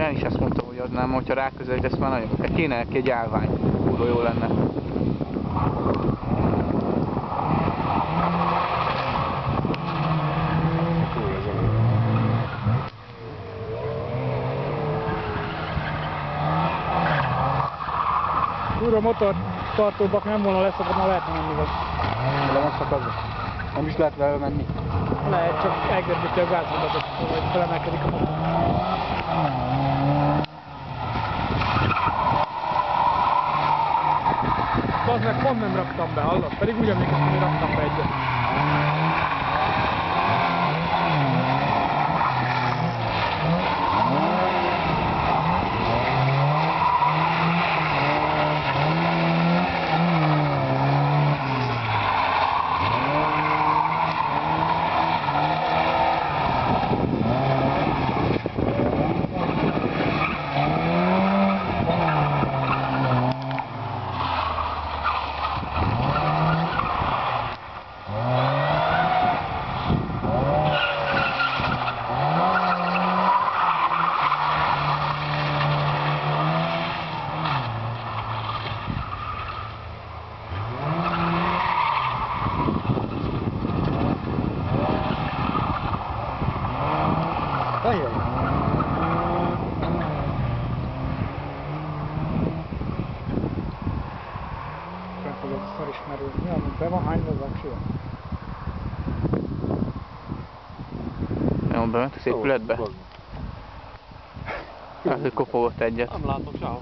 Én is ezt mondtam, hogy az nem, hogyha ráközelítesz már nagyon. Kéne neki egy állvány. Kurva jó lenne. Újra motor tartóbbak nem volna leszakadna, lehetne menni vagy. De van szakadva. Nem is lehet vele menni. Lehet, csak elgörbíti a gázmutatót, vagy felemelkedik a motor. Az meg pont nem raktam be, hallod? Pedig úgy emlékeztem, hogy raktam be egyet. Ajaj! Nem fogod szar ismerülni. Mi, amit be van hányva az aksi? Jó, bement az épületbe? Hát, hogy kopogott egyet. Nem látok sehol.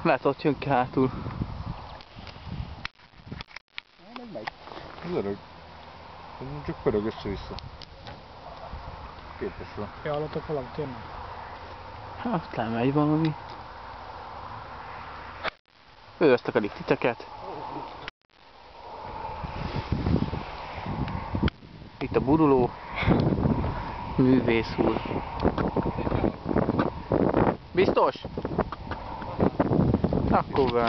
Lehet, ott jön ki hátul. Meg megy. Az öreg. Csak pörög össze-vissza. Képesre. Ja, hallottak valamit, tényleg? Hát lemegy valami. Őröztek alig titeket. Itt a buruló. Művész úr. Biztos? Akkor